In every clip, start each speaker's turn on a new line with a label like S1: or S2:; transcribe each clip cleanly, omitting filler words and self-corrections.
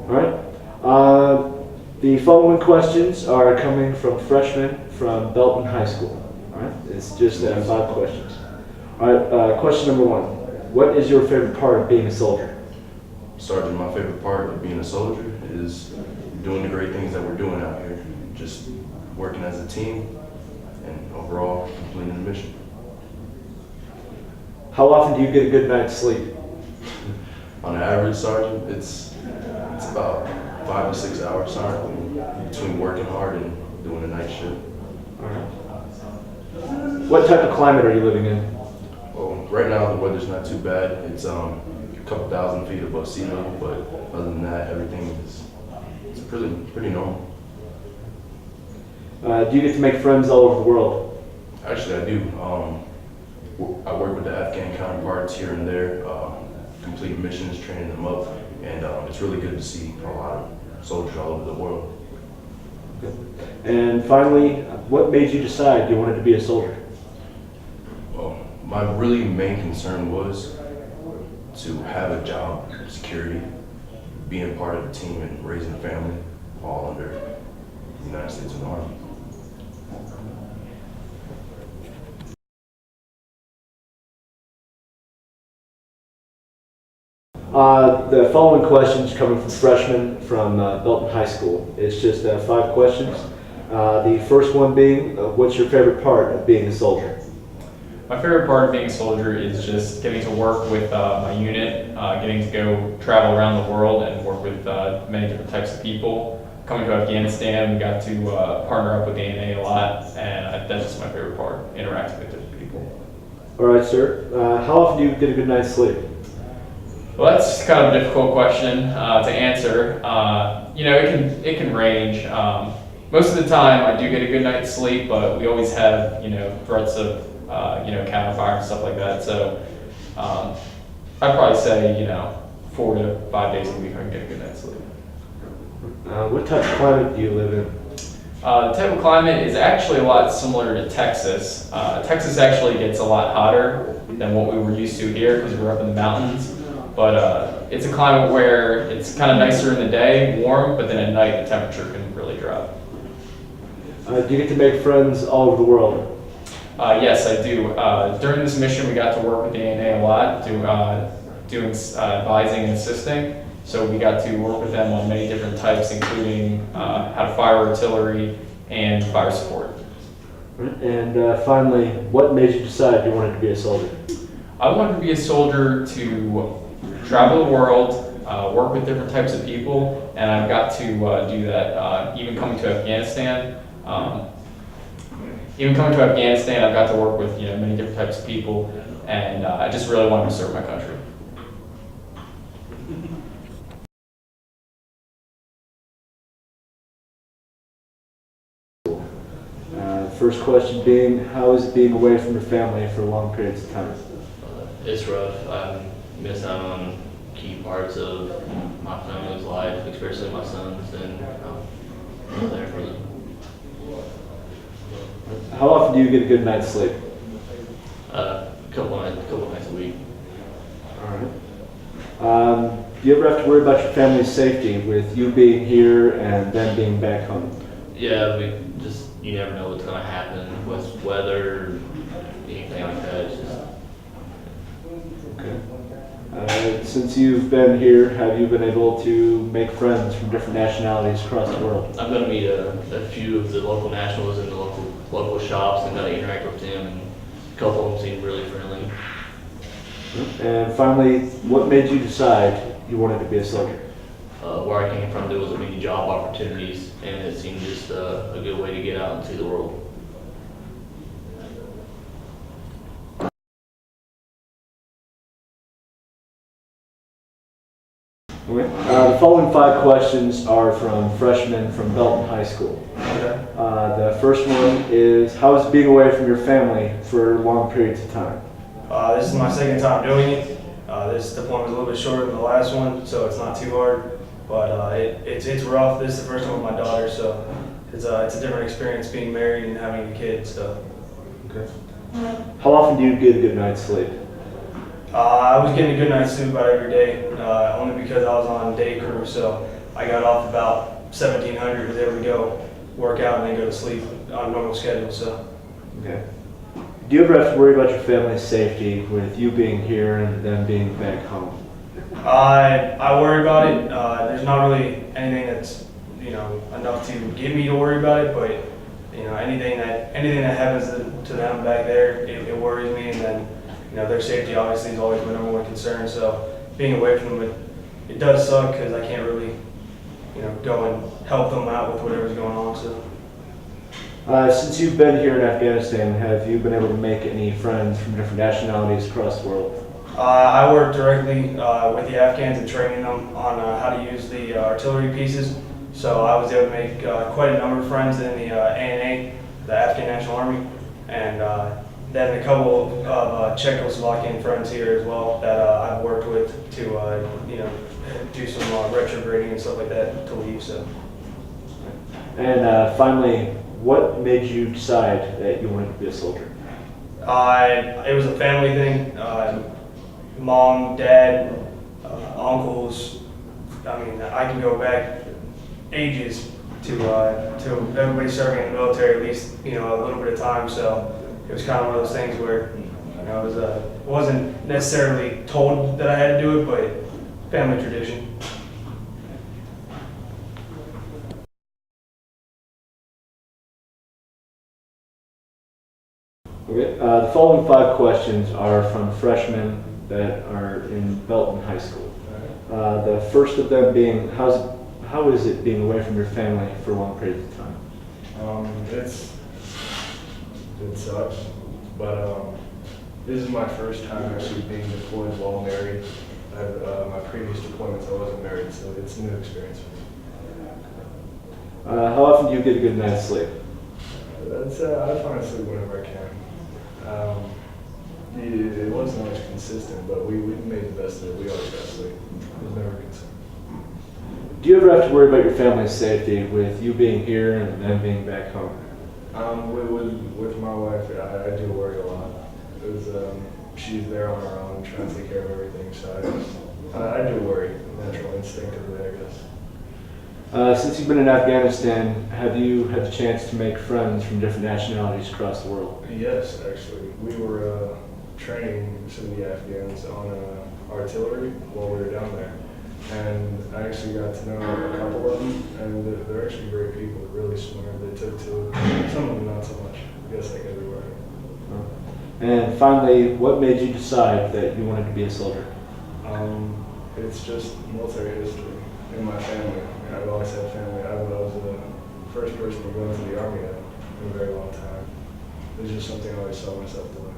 S1: All right. The following questions are coming from freshmen from Belton High School. All right. It's just 5 questions. All right. Question number 1. What is your favorite part of being a soldier?
S2: Sergeant, my favorite part of being a soldier is doing the great things that we're doing out here. Just working as a team and overall completing the mission.
S1: How often do you get a good night's sleep?
S2: On average, Sergeant, it's about 5 to 6 hours, Sergeant, between working hard and doing the night shift.
S1: All right. What type of climate are you living in?
S2: Well, right now the weather's not too bad. It's a couple thousand feet above sea level, but other than that, everything is pretty normal.
S1: Do you get to make friends all over the world?
S2: Actually, I do. I work with the Afghan counterparts here and there, complete missions, training them up, and it's really good to see a lot of soldiers all over the world.
S1: And finally, what made you decide you wanted to be a soldier?
S2: Well, my really main concern was to have a job, security, being part of a team and raising a family, all under the United States Army.
S1: The following questions coming from freshmen from Belton High School. It's just 5 questions. The first one being, what's your favorite part of being a soldier?
S3: My favorite part of being a soldier is just getting to work with my unit, getting to go travel around the world and work with many different types of people. Coming to Afghanistan, we got to partner up with ANA a lot, and that's just my favorite part, interacting with different people.
S1: All right, sir. How often do you get a good night's sleep?
S3: Well, that's kind of a difficult question to answer. It can range. Most of the time, I do get a good night's sleep, but we always have threats of counterfire and stuff like that. So I'd probably say 4 to 5 days a week I can get a good night's sleep.
S1: What type of climate do you live in?
S3: The type of climate is actually a lot similar to Texas. Texas actually gets a lot hotter than what we were used to here because we're up in the mountains. But it's a climate where it's kind of nicer in the day, warm, but then at night the temperature can really drop.
S1: Do you get to make friends all over the world?
S3: Yes, I do. During this mission, we got to work with ANA a lot, doing advising and assisting. So we got to work with them on many different types, including how to fire artillery and fire support.
S1: And finally, what made you decide you wanted to be a soldier?
S3: I wanted to be a soldier to travel the world, work with different types of people, and I've got to do that. Even coming to Afghanistan, I've got to work with many different types of people, and I just really wanted to serve my country.
S1: First question being, how is it being away from your family for long periods of time?
S4: It's rough. I miss out on key parts of my family's life, especially my sons, and I'm not there for them.
S1: How often do you get a good night's sleep?
S4: A couple nights a week.
S1: All right. Do you ever have to worry about your family's safety with you being here and them being back home?
S4: Yeah, you never know what's going to happen with weather, anything like that. It's just...
S1: Okay. Since you've been here, have you been able to make friends from different nationalities across the world?
S4: I'm going to meet a few of the local nationals in the local shops and going to interact with them, and a couple of them seem really friendly.
S1: And finally, what made you decide you wanted to be a soldier?
S4: Where I came from, there wasn't many job opportunities, and it seemed just a good way to get out and see the world.
S1: The following 5 questions are from freshmen from Belton High School.
S5: Okay.
S1: The first one is, how is being away from your family for long periods of time?
S5: This is my second time doing it. This deployment was a little bit shorter than the last one, so it's not too hard. But it's rough. This is the first one with my daughter, so it's a different experience being married and having a kid. So.
S1: Okay. How often do you get a good night's sleep?
S5: I was getting a good night's sleep about every day, only because I was on day crew. So I got off about 1700, was able to go work out and then go to sleep on a normal schedule. So.
S1: Okay. Do you ever have to worry about your family's safety with you being here and them being back home?
S5: I worry about it. There's not really anything that's enough to get me to worry about it, but anything that happens to them back there, it worries me. And then their safety obviously is always my number one concern. So being away from them, it does suck because I can't really go and help them out with whatever's going on. So.
S1: Since you've been here in Afghanistan, have you been able to make any friends from different nationalities across the world?
S5: I work directly with the Afghans and training them on how to use the artillery pieces. So I was able to make quite a number of friends in the ANA, the Afghan National Army, and then a couple of Czechoslovakian friends here as well that I've worked with to do some retrograding and stuff like that to leave. So.
S1: And finally, what made you decide that you wanted to be a soldier?
S5: It was a family thing. Mom, dad, uncles. I mean, I can go back ages to everybody serving in the military, at least a little bit of time. So it was kind of one of those things where it wasn't necessarily told that I had to do it, but family tradition.
S1: Okay. The following 5 questions are from freshmen that are in Belton High School. The first of them being, how is it being away from your family for long periods of time?
S6: It sucks, but this is my first time actually being deployed while married. My previous deployments I wasn't married, so it's a new experience for me.
S1: How often do you get a good night's sleep?
S6: I find sleep whenever I can. It wasn't always consistent, but we made the best of it. We always got sleep. It was never a concern.
S1: Do you ever have to worry about your family's safety with you being here and them being back home?
S6: With my wife, I do worry a lot. She's there on her own, trying to take care of everything. So I do worry, natural instinctively, I guess.
S1: Since you've been in Afghanistan, have you had the chance to make friends from different nationalities across the world?
S6: Yes, actually. We were training some of the Afghans on artillery while we were down there. And I actually got to know a couple of them, and they're actually great people, really smart. They took to it. Some of them not so much, I guess like everywhere.
S1: And finally, what made you decide that you wanted to be a soldier?
S6: It's just military history in my family. I've always had family. I was the first person to go into the Army in a very long time. It was just something I always saw myself doing.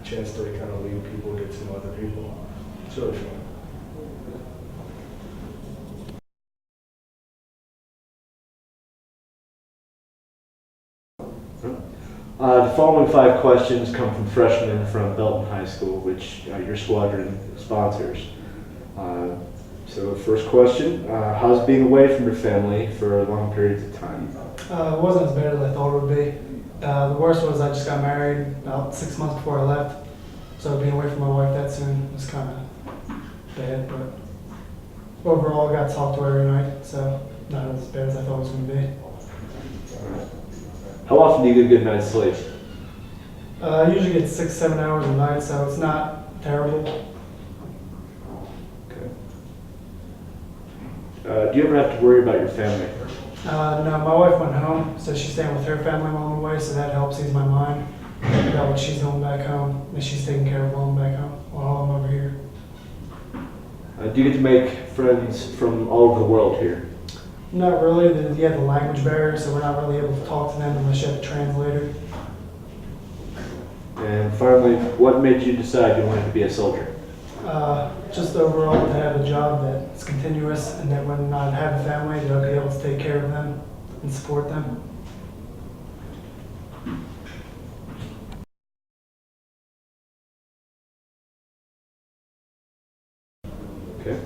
S6: Chance to kind of lead people, get to know other people. It's really fun.
S1: The following 5 questions come from freshmen from Belton High School, which your squadron sponsors. So first question, how's being away from your family for long periods of time?
S7: It wasn't as bad as I thought it would be. The worst was I just got married about 6 months before I left. So being away from my wife that soon was kind of bad, but overall I got to talk to her every night, so not as bad as I thought it was going to be.
S1: How often do you get a good night's sleep?
S7: I usually get 6-7 hours a night, so it's not terrible.
S1: Okay. Do you ever have to worry about your family?
S7: No, my wife went home, so she's staying with her family while I'm away, so that helps ease my mind about what she's doing back home, and she's taking care of while I'm back home, while I'm over here.
S1: Do you get to make friends from all over the world here?
S7: Not really. You have the language barrier, so we're not really able to talk to them unless you have a translator.
S1: And finally, what made you decide you wanted to be a soldier?
S7: Just overall to have a job that's continuous and that when I have a family, that I'll be able to take care of them and support them.
S1: Okay.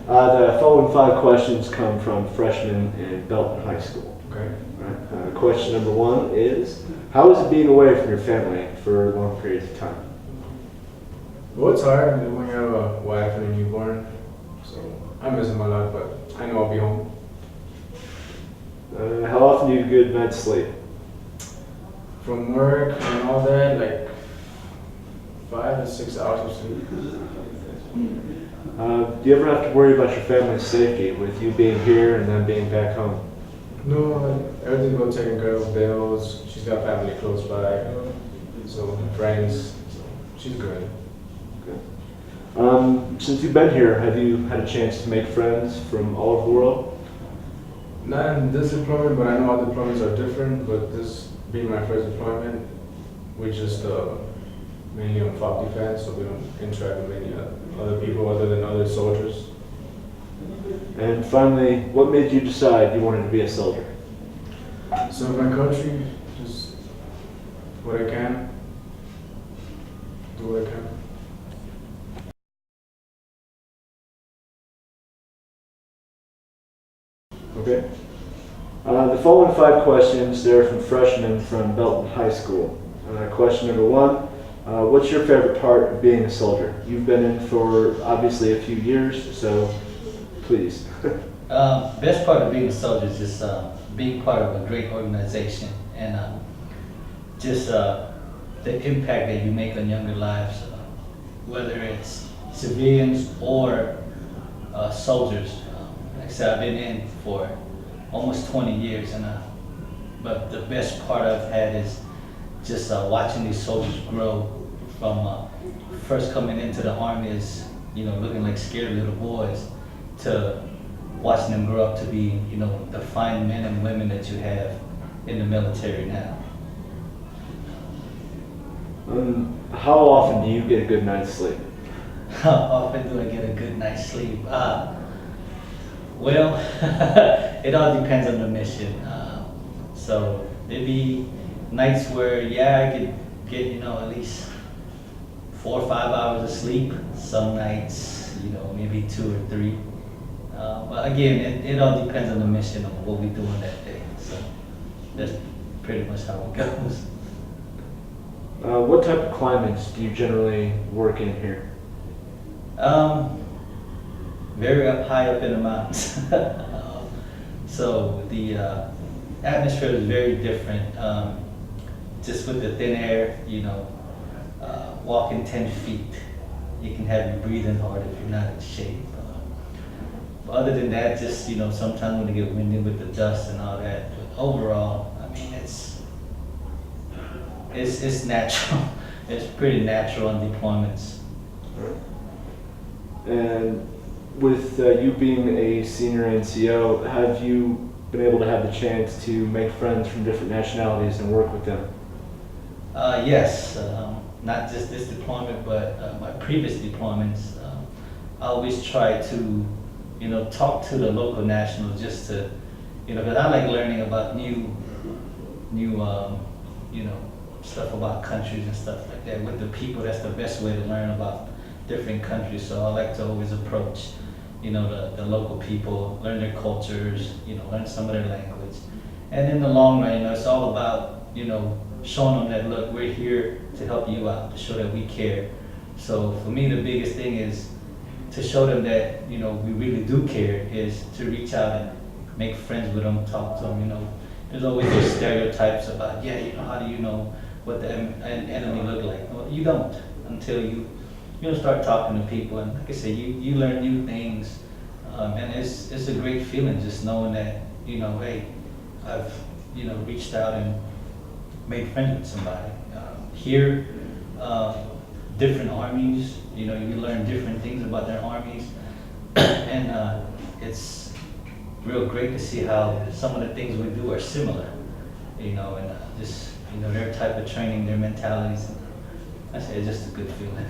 S1: The following 5 questions come from freshmen in Belton High School.
S6: Okay.
S1: All right. Question number 1 is, how is it being away from your family for long periods of time?
S6: Well, it's hard when you have a wife and a newborn, so
S8: I miss him a lot, but I know I'll be home.
S1: How often do you get a good night's sleep?
S8: From work and all that, like 5 to 6 hours of sleep.
S1: Do you ever have to worry about your family's safety with you being here and them being back home?
S8: No, everything's well taken care of. Bills. She's got family close by, so friends. So she's good.
S1: Since you've been here, have you had a chance to make friends from all over the world?
S8: Not in this deployment, but I know other deployments are different. But this being my first deployment, we just mainly on FOB defense, so we don't interact with many other people other than other soldiers.
S1: And finally, what made you decide you wanted to be a soldier?
S8: So my country, just what I can, do what I can.
S1: Okay. The following 5 questions, they're from freshmen from Belton High School. Question number 1, what's your favorite part of being a soldier? You've been in for obviously a few years, so please.
S9: Best part of being a soldier is just being part of a great organization and just the impact that you make on younger lives, whether it's civilians or soldiers. Like I said, I've been in for almost 20 years, and but the best part I've had is just watching these soldiers grow from first coming into the army as, looking like scared little boys to watching them grow up to be, the fine men and women that you have in the military now.
S1: How often do you get a good night's sleep?
S9: How often do I get a good night's sleep? Well, it all depends on the mission. So there'd be nights where, I could get, at least 4 or 5 hours of sleep. Some nights, maybe 2 or 3. But again, it all depends on the mission of what we're doing that day. So that's pretty much how it goes.
S1: What type of climates do you generally work in here?
S9: Very high up in the mountains. So the atmosphere is very different. Just with the thin air, walking 10 feet, you can have you breathing hard if you're not in shape. But other than that, just, sometimes when you get windy with the dust and all that, but overall, I mean, it's natural. It's pretty natural on deployments.
S1: And with you being a senior NCO, have you been able to have the chance to make friends from different nationalities and work with them?
S9: Yes, not just this deployment, but my previous deployments. I always try to, talk to the local nationals just to, because I like learning about new, stuff about countries and stuff like that. With the people, that's the best way to learn about different countries. So I like to always approach, the local people, learn their cultures, learn some of their language. And in the long run, it's all about, showing them that, look, we're here to help you out, to show that we care. So for me, the biggest thing is to show them that, we really do care, is to reach out and make friends with them, talk to them, There's always these stereotypes about, how do you know what the enemy look like? Well, you don't until you start talking to people. And like I say, you learn new things. And it's a great feeling just knowing that, hey, I've, reached out and made friends with somebody. Here, different armies, you learn different things about their armies. And it's real great to see how some of the things we do are similar, and just, their type of training, their mentalities. I say it's just a good feeling.